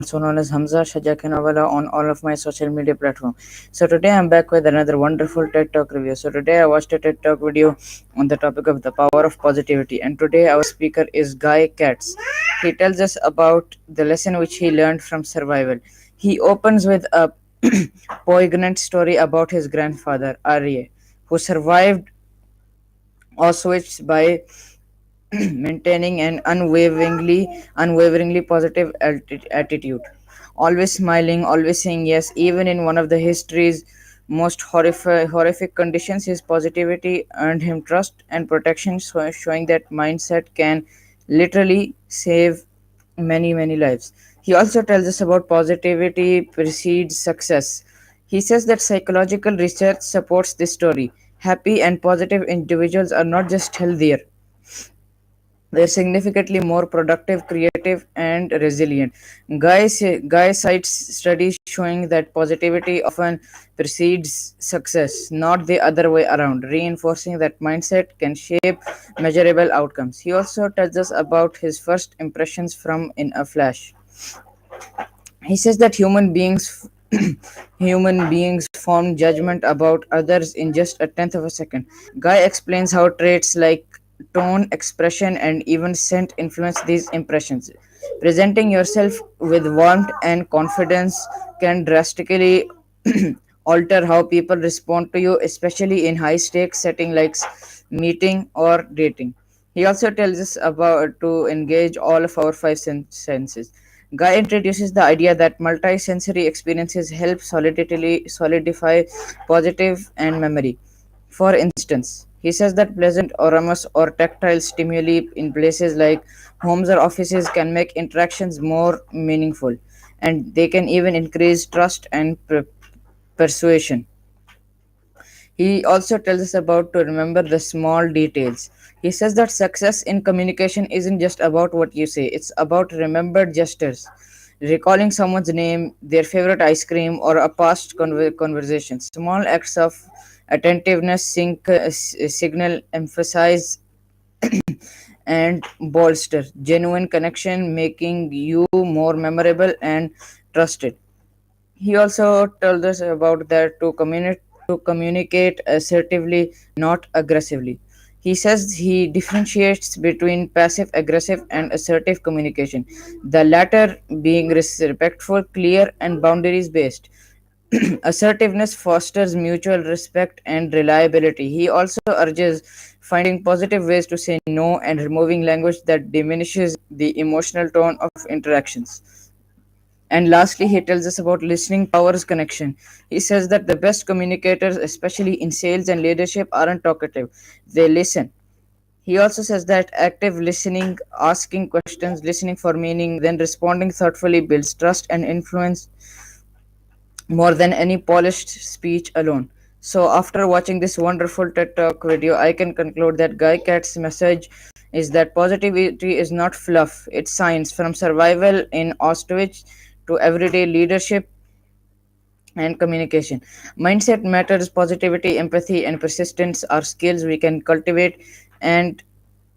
also known as Hamza Shajakinawala on all of my social media platforms. So today I'm back with another wonderful TED Talk review. So today I watched a TED Talk video on the topic of the power of positivity, and today our speaker is Guy Katz. He tells us about the lesson which he learned from survival. He opens with a poignant story about his grandfather Arya, who survived Auschwitz by maintaining an unwaveringly positive attitude, always smiling, always saying yes, even in one of the history's most horrific conditions. His positivity earned him trust and protection, showing that mindset can literally save many lives. He also tells us about positivity precedes success. He says that psychological research supports this story. Happy and positive individuals are not just healthier, they're significantly more productive, creative, and resilient. Guy cites studies showing that positivity often precedes success, not the other way around, reinforcing that mindset can shape measurable outcomes. He also tells us about his first impressions from In a Flash. He says that human beings form judgment about others in just a tenth of a second. Guy explains how traits like tone, expression, and even scent influence these impressions. Presenting yourself with warmth and confidence can drastically alter how people respond to you, especially in high stakes setting like meeting or dating. He also tells us about to engage all of our five senses. Guy introduces the idea that multisensory experiences help solidify positive and memory. For instance, he says that pleasant aromas or tactile stimuli in places like homes or offices can make interactions more meaningful, and they can even increase trust and persuasion. He also tells us about to remember the small details. He says that success in communication isn't just about what you say, it's about remembered gestures. Recalling someone's name, their favorite ice cream, or a past conversation. Small acts of attentiveness signal, emphasize, and bolster genuine connection, making you more memorable and trusted. He also told us about that to communicate assertively, not aggressively. He says he differentiates between passive aggressive and assertive communication, the latter being respectful, clear, and boundaries based. Assertiveness fosters mutual respect and reliability. He also urges finding positive ways to say no and removing language that diminishes the emotional tone of interactions. And lastly, he tells us about listening powers connection. He says that the best communicators, especially in sales and leadership, aren't talkative, they listen. He also says that active listening, asking questions, listening for meaning, then responding thoughtfully builds trust and influence more than any polished speech alone. So, after watching this wonderful TED Talk video, I can conclude that Guy Katz's message is that positivity is not fluff, it's science. From survival in Auschwitz to everyday leadership and communication. Mindset matters, positivity, empathy, and persistence are skills we can cultivate, and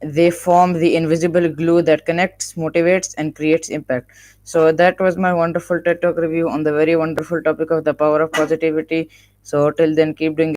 they form the invisible glue that connects, motivates, and creates impact. So, that was my wonderful TED Talk review on the very wonderful topic of the power of positivity. So, till then, keep doing